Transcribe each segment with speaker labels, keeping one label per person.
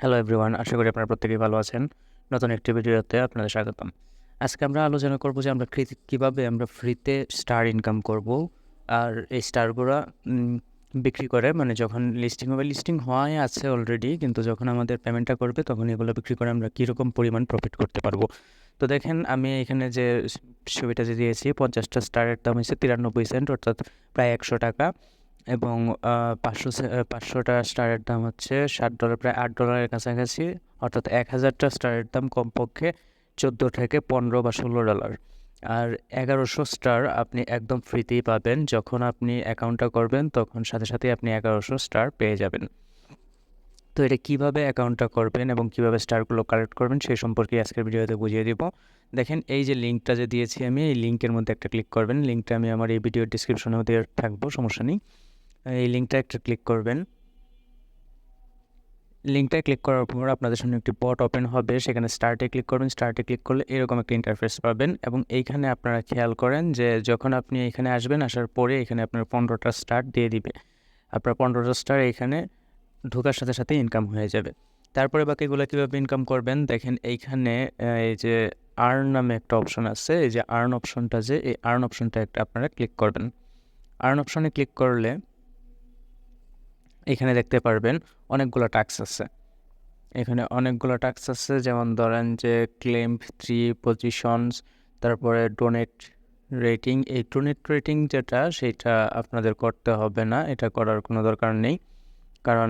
Speaker 1: Hello everyone, আশা করি আপনারা প্রত্যেকেই ভালো আছেন। নতুন একটি ভিডিওতে আপনাদের স্বাগতম। আজকে আমরা আলোচনা করব যে আমরা কীভাবে আমরা ফ্রিতে স্টার ইনকাম করব। আর এই স্টারগুলো বিক্রি করে, মানে যখন লিস্টিং হওয়াই আছে অলরেডি, কিন্তু যখন আমাদের পেমেন্টটা করবে তখন এগুলো বিক্রি করে আমরা কীরকম পরিমাণ প্রফিট করতে পারবো। তো দেখেন, আমি এখানে যে ছবিটা যে দিয়েছি, 50টা স্টারের দাম হচ্ছে 93 সেন্ট, অর্থাৎ প্রায় 100 টাকা। এবং 500টা স্টারের দাম হচ্ছে $7, প্রায় $8 কাছাকাছি। অর্থাৎ 1000টা স্টারের দাম কমপক্ষে 14 থেকে 15 বা $16। আর 1100 স্টার আপনি একদম ফ্রিতেই পাবেন। যখন আপনি অ্যাকাউন্টটা করবেন তখন সাথে সাথেই আপনি 1100 স্টার পেয়ে যাবেন। তো এটা কীভাবে অ্যাকাউন্টটা করবেন এবং কীভাবে স্টারগুলো কালেক্ট করবেন সেই সম্পর্কে আজকের ভিডিওতে বুঝিয়ে দিব। দেখেন, এই যে লিঙ্কটা যে দিয়েছি আমি, এই লিঙ্কের মধ্যে একটা ক্লিক করবেন। লিঙ্কটা আমি আমার এই ভিডিওর ডিসক্রিপশনেও দিয়ে থাকবো, সমস্যা নেই। এই লিঙ্কটা একটা ক্লিক করবেন। লিঙ্কটা ক্লিক করার পর আপনাদের সামনে একটি বট ওপেন হবে, সেখানে স্টার্টে ক্লিক করবেন। স্টার্টে ক্লিক করলে এরকম একটা ইন্টারফেস পাবেন এবং এইখানে আপনারা খেয়াল করেন যে যখন আপনি এখানে আসবেন, আসার পরে এখানে আপনার 15টা স্টার দিয়ে দিবে। আপনার 15টা স্টার এখানে ঢোকার সাথে সাথে ইনকাম হয়ে যাবে। তারপরে বাকিগুলো কীভাবে ইনকাম করবেন দেখেন, এইখানে এই যে আর্ন নামে একটা অপশন আছে, এই যে আর্ন অপশনটা, যে এই আর্ন অপশনটা একটা আপনারা ক্লিক করবেন। আর্ন অপশনে ক্লিক করলে এখানে দেখতে পারবেন অনেকগুলো টাস্ক আছে। এখানে অনেকগুলো টাস্ক আছে, যেমন ধরেন যে ক্লেম 3 পজিশনস, তারপরে ডোনেট রেটিং। এই ডোনেট রেটিং যেটা, সেটা আপনাদের করতে হবে না, এটা করার কোনো দরকার নেই, কারণ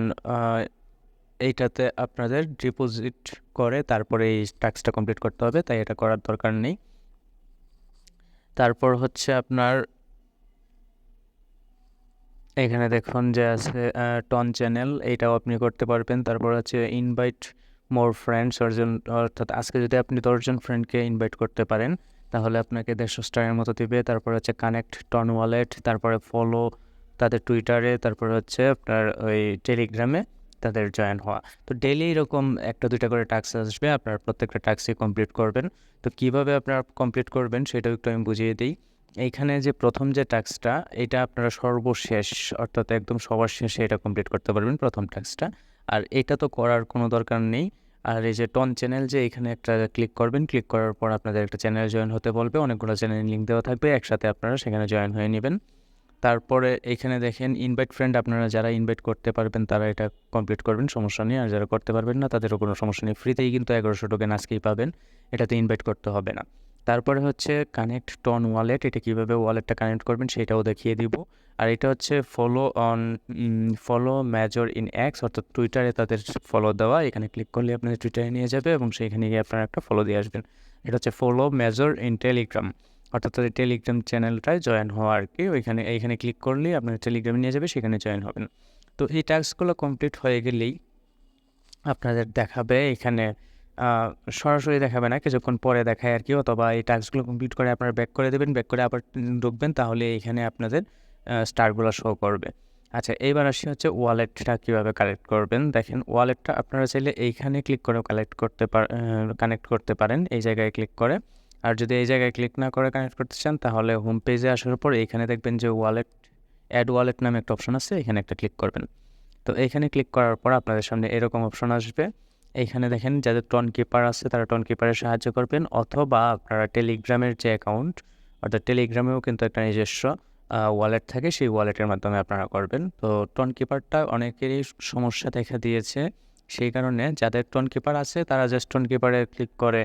Speaker 1: এইটাতে আপনাদের ডিপোজিট করে তারপরে এই টাস্কটা কমপ্লিট করতে হবে, তাই এটা করার দরকার নেই। তারপর হচ্ছে আপনার এখানে দেখুন যে আছে টন চ্যানেল, এইটাও আপনি করতে পারবেন। তারপর হচ্ছে ইনভাইট মোর ফ্রেন্ডস, অর্থাৎ আজকে যদি আপনি 10জন ফ্রেন্ডকে ইনভাইট করতে পারেন তাহলে আপনাকে 150 স্টারের মতো দিবে। তারপর হচ্ছে কানেক্ট টন ওয়ালেট, তারপরে ফলো তাদের টুইটারে, তারপর হচ্ছে আপনার ওই টেলিগ্রামে তাদের জয়েন হওয়া। তো ডেইলি এরকম 1-2টা করে টাস্ক আসবে, আপনার প্রত্যেকটা টাস্কই কমপ্লিট করবেন। তো কীভাবে আপনারা কমপ্লিট করবেন সেটাও একটু আমি বুঝিয়ে দিই। এইখানে যে প্রথম যে টাস্কটা, এটা আপনারা সর্বশেষ, অর্থাৎ একদম সবার শেষে এটা কমপ্লিট করতে পারবেন, প্রথম টাস্কটা। আর এটা তো করার কোনো দরকার নেই। আর এই যে টন চ্যানেল, যে এখানে একটা ক্লিক করবেন, ক্লিক করার পর আপনাদের একটা চ্যানেলে জয়েন হতে বলবে, অনেকগুলো চ্যানেল লিঙ্ক দেওয়া থাকবে, একসাথে আপনারা সেখানে জয়েন হয়ে নেবেন। তারপরে এখানে দেখেন ইনভাইট ফ্রেন্ড, আপনারা যারা ইনভাইট করতে পারবেন তারা এটা কমপ্লিট করবেন, সমস্যা নেই। আর যারা করতে পারবেন না তাদেরও কোনো সমস্যা নেই, ফ্রিতেই কিন্তু 1100 টোকেন আজকেই পাবেন, এটাতে ইনভাইট করতে হবে না। তারপরে হচ্ছে কানেক্ট টন ওয়ালেট, এটা কীভাবে ওয়ালেটটা কানেক্ট করবেন সেটাও দেখিয়ে দিব। আর এটা হচ্ছে ফলো মেজর ইন এক্স, অর্থাৎ টুইটারে তাদের ফলো দেওয়া। এখানে ক্লিক করলে আপনাদের টুইটারে নিয়ে যাবে এবং সেইখানে গিয়ে আপনারা একটা ফলো দিয়ে আসবেন। এটা হচ্ছে ফলো মেজর ইন টেলিগ্রাম, অর্থাৎ তাদের টেলিগ্রাম চ্যানেলটায় জয়েন হওয়া আর কি। এইখানে ক্লিক করলেই আপনার টেলিগ্রামে নিয়ে যাবে, সেখানে জয়েন হবেন। তো এই টাস্কগুলো কমপ্লিট হয়ে গেলেই আপনাদের দেখাবে এখানে, সরাসরি দেখাবে না, কিছুক্ষণ পরে দেখায় আর কি, অথবা এই টাস্কগুলো কমপ্লিট করে আপনারা ব্যাক করে দেবেন, ব্যাক করে আবার ঢুকবেন, তাহলে এখানে আপনাদের স্টারগুলো শো করবে। আচ্ছা, এইবার আসি হচ্ছে ওয়ালেটটা কীভাবে কালেক্ট করবেন। দেখেন, ওয়ালেটটা আপনারা চাইলে এইখানে ক্লিক করে কানেক্ট করতে পারেন, এই জায়গায় ক্লিক করে। আর যদি এই জায়গায় ক্লিক না করে কানেক্ট করতে চান তাহলে হোম পেজে আসার পর এইখানে দেখবেন যে অ্যাড ওয়ালেট নামে একটা অপশন আছে, এখানে একটা ক্লিক করবেন। তো এইখানে ক্লিক করার পর আপনাদের সামনে এরকম অপশন আসবে। এইখানে দেখেন যাদের টন কিপার আছে তারা টন কিপারের সাহায্য করবেন, অথবা আপনারা টেলিগ্রামের যে অ্যাকাউন্ট, অর্থাৎ টেলিগ্রামেও কিন্তু একটা নিজস্ব ওয়ালেট থাকে, সেই ওয়ালেটের মাধ্যমে আপনারা করবেন। তো টন কিপারটা অনেকেরই সমস্যা দেখা দিয়েছে, সেই কারণে যাদের টন কিপার আছে তারা জাস্ট টন কিপারে ক্লিক করে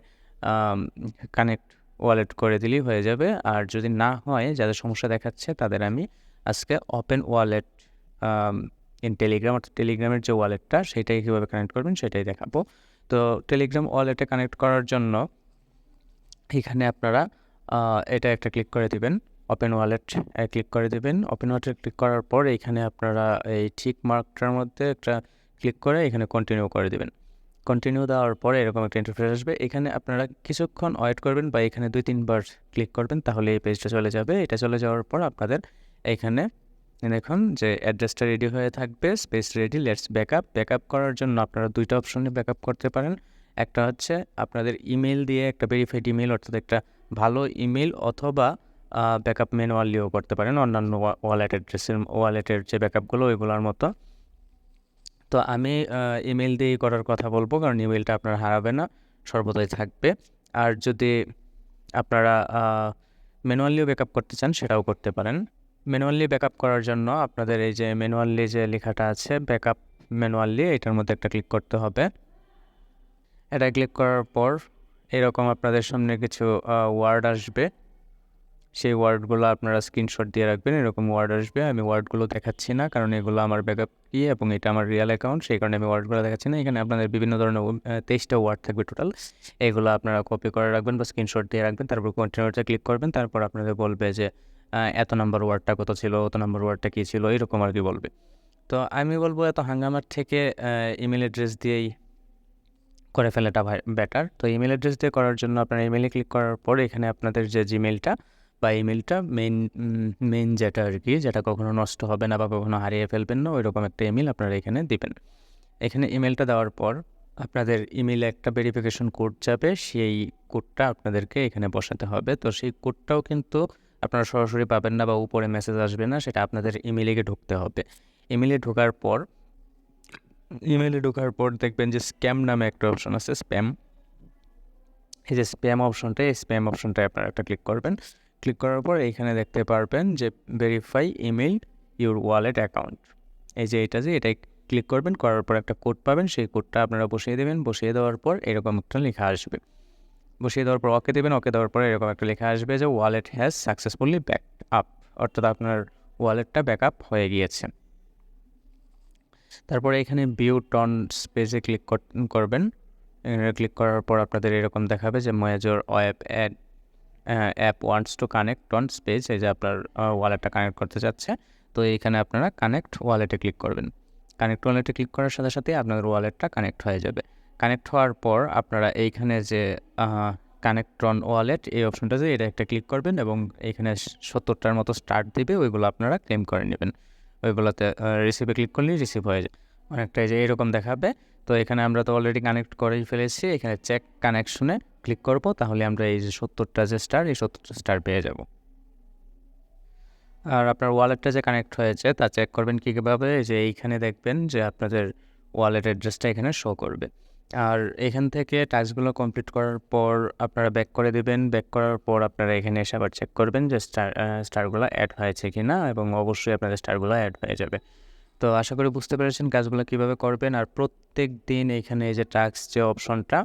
Speaker 1: কানেক্ট ওয়ালেট করে দিলেই হয়ে যাবে। আর যদি না হয়, যাদের সমস্যা দেখাচ্ছে, তাদের আমি আজকে ওপেন ওয়ালেট ইন টেলিগ্রাম, অর্থাৎ টেলিগ্রামের যে ওয়ালেটটা সেটাই কীভাবে কানেক্ট করবেন সেটাই দেখাবো। তো টেলিগ্রাম ওয়ালেটে কানেক্ট করার জন্য এখানে আপনারা এটা একটা ক্লিক করে দিবেন, ওপেন ওয়ালেট ক্লিক করে দিবেন। ওপেন ওয়ালেট ক্লিক করার পর এখানে আপনারা এই ঠিক মার্কটার মধ্যে একটা ক্লিক করে এখানে কন্টিনিউ করে দিবেন। কন্টিনিউ দেওয়ার পরে এরকম একটা ইন্টারফেস আসবে, এখানে আপনারা কিছুক্ষণ ওয়েট করবেন বা এখানে 2-3 বার ক্লিক করবেন, তাহলে এই পেজটা চলে যাবে। এটা চলে যাওয়ার পর আপনাদের এখানে দেখুন যে অ্যাড্রেসটা রেডি হয়ে থাকবে, স্পেস রেডি, লেটস ব্যাকআপ করার জন্য আপনারা 2টা অপশনে ব্যাকআপ করতে পারেন। একটা হচ্ছে আপনাদের ইমেল দিয়ে, একটা ভেরিফাইড ইমেল, অর্থাৎ একটা ভালো ইমেল, অথবা ব্যাকআপ ম্যানুয়ালিও করতে পারেন অন্যান্য ওয়ালেটের যে ব্যাকআপগুলো ওইগুলোর মতো। তো আমি ইমেল দিয়েই করার কথা বলবো, কারণ ইমেলটা আপনার হারাবে না, সর্বদাই থাকবে। আর যদি আপনারা ম্যানুয়ালিও ব্যাকআপ করতে চান সেটাও করতে পারেন। ম্যানুয়ালি ব্যাকআপ করার জন্য আপনাদের এই যে ম্যানুয়ালি যে লেখাটা আছে ব্যাকআপ ম্যানুয়ালি, এটার মধ্যে একটা ক্লিক করতে হবে। এটা ক্লিক করার পর এরকম আপনাদের সামনে কিছু ওয়ার্ড আসবে, সেই ওয়ার্ডগুলো আপনারা স্ক্রিনশট দিয়ে রাখবেন। এরকম ওয়ার্ড আসবে, আমি ওয়ার্ডগুলো দেখাচ্ছি না কারণ এগুলো আমার ব্যাকআপ কি এবং এটা আমার রিয়েল অ্যাকাউন্ট, সেই কারণে আমি ওয়ার্ডগুলো দেখাচ্ছি না। এখানে আপনাদের বিভিন্ন ধরনের 23টা ওয়ার্ড থাকবে টোটাল, এগুলো আপনারা কপি করে রাখবেন বা স্ক্রিনশট দিয়ে রাখবেন। তারপর কন্টিনিউতে ক্লিক করবেন, তারপর আপনাদের বলবে যে এত নাম্বার ওয়ার্ডটা কত ছিল, অত নাম্বার ওয়ার্ডটা কী ছিল, এরকম আর কি বলবে। তো আমি বলবো এত হাঙ্গামার থেকে ইমেল অ্যাড্রেস দিয়েই করে ফেলাটা বেটার। তো ইমেল অ্যাড্রেস দিয়ে করার জন্য আপনারা ইমেলে ক্লিক করার পর এখানে আপনাদের যে জিমেলটা বা ইমেলটা মেইন যেটা আর কি, যেটা কখনো নষ্ট হবে না বা কখনো হারিয়ে ফেলবেন না, ওইরকম একটা ইমেল আপনারা এখানে দিবেন। এখানে ইমেলটা দেওয়ার পর আপনাদের ইমেলে একটা ভেরিফিকেশন কোড যাবে, সেই কোডটা আপনাদেরকে এখানে বসাতে হবে। তো সেই কোডটাও কিন্তু আপনারা সরাসরি পাবেন না বা উপরে মেসেজ আসবে না, সেটা আপনাদের ইমেলে ঢুকতে হবে। ইমেলে ঢোকার পর দেখবেন যে স্ক্যাম নামে একটা অপশন আছে, স্প্যাম। এই যে স্প্যাম অপশনটা, এই স্প্যাম অপশনটায় আপনারা একটা ক্লিক করবেন। ক্লিক করার পর এইখানে দেখতে পারবেন যে verify email your wallet account, এই যে এটাই ক্লিক করবেন। করার পর একটা কোড পাবেন, সেই কোডটা আপনারা বসিয়ে দেবেন। বসিয়ে দেওয়ার পর এরকম একটা লেখা আসবে, বসিয়ে দেওয়ার পর ওকে দেবেন। ওকে দেওয়ার পর এরকম একটা লেখা আসবে যে wallet has successfully back up, অর্থাৎ আপনার ওয়ালেটটা ব্যাক আপ হয়ে গিয়েছে। তারপরে এখানে ভিউ টন পেজে ক্লিক করবেন। ক্লিক করার পর আপনাদের এরকম দেখাবে যে major app wants to connect on page, এই যে আপনার ওয়ালেটটা কানেক্ট করতে চাচ্ছে। তো এইখানে আপনারা কানেক্ট ওয়ালেটে ক্লিক করবেন। কানেক্ট ওয়ালেটে ক্লিক করার সাথে সাথে আপনাদের ওয়ালেটটা কানেক্ট হয়ে যাবে। কানেক্ট হওয়ার পর আপনারা এইখানে যে কানেক্ট অন ওয়ালেট এই অপশনটা যে এটা একটা ক্লিক করবেন এবং এইখানে 70টার মতো স্টার্ট দিবে, ওইগুলো আপনারা ক্লেম করে নেবেন। ওইগুলোতে রিসিভে ক্লিক করলেই রিসিভ হয়ে যায় অনেকটা, যে এরকম দেখাবে। তো এখানে আমরা তো অলরেডি কানেক্ট করেই ফেলেছি, এখানে চেক কানেকশনে ক্লিক করব, তাহলে আমরা এই যে 70টা যে স্টার, এই 70টা স্টার পেয়ে যাব। আর আপনার ওয়ালেটটা যে কানেক্ট হয়েছে তা চেক করবেন কীভাবে, যে এইখানে দেখবেন যে আপনাদের ওয়ালেট অ্যাড্রেসটা এখানে শো করবে। আর এখান থেকে টাস্কগুলো কমপ্লিট করার পর আপনারা ব্যাক করে দেবেন। ব্যাক করার পর আপনারা এখানে এসে আবার চেক করবেন যে স্টারগুলো অ্যাড হয়েছে কি না, এবং অবশ্যই আপনাদের স্টারগুলো অ্যাড হয়ে যাবে। তো আশা করি বুঝতে পেরেছেন কাজগুলো কীভাবে করবেন। আর প্রত্যেক দিন এইখানে এই যে টাস্ক যে অপশনটা,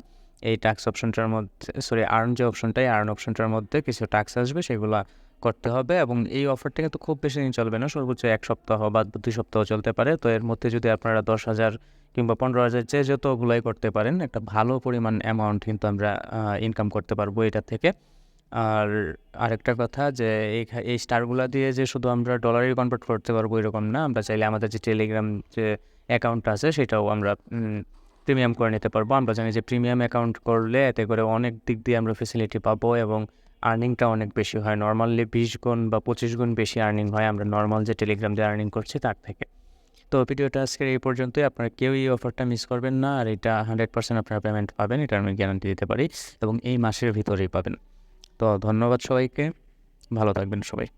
Speaker 1: এই টাস্ক অপশনটার মধ্যে আর্ন যে অপশনটা, এই আর্ন অপশনটার মধ্যে কিছু টাস্ক আসবে, সেগুলো করতে হবে। এবং এই অফারটা কিন্তু খুব বেশি দিন চলবে না, সর্বোচ্চ 1 সপ্তাহ বা 2 সপ্তাহ চলতে পারে। তো এর মধ্যে যদি আপনারা 10,000 কিংবা 15,000 যে যতগুলাই করতে পারেন, একটা ভালো পরিমাণ অ্যামাউন্ট কিন্তু আমরা ইনকাম করতে পারবো এটা থেকে। আর আরেকটা কথা যে এই স্টারগুলো দিয়ে যে শুধু আমরা ডলারে কনভার্ট করতে পারবো এরকম না, আমরা চাইলে আমাদের যে টেলিগ্রাম যে অ্যাকাউন্ট আছে সেটাও আমরা প্রিমিয়াম করে নিতে পারবো। আমরা জানি যে প্রিমিয়াম অ্যাকাউন্ট করলে এতে করে অনেক দিক দিয়ে আমরা ফেসিলিটি পাবো এবং আর্নিংটা অনেক বেশি হয়। নর্মালি 20 গুণ বা 25 গুণ বেশি আর্নিং হয় আমরা নর্মাল যে টেলিগ্রাম যে আর্নিং করছি তার থেকে। তো ভিডিওটা আজকের এই পর্যন্তই। আপনারা কেউ এই অফারটা মিস করবেন না, আর এটা 100% আপনারা পেমেন্ট পাবেন, এটা আমি গ্যারান্টি দিতে পারি, এবং এই মাসের ভিতরেই পাবেন। তো ধন্যবাদ সবাইকে, ভালো থাকবেন সবাই।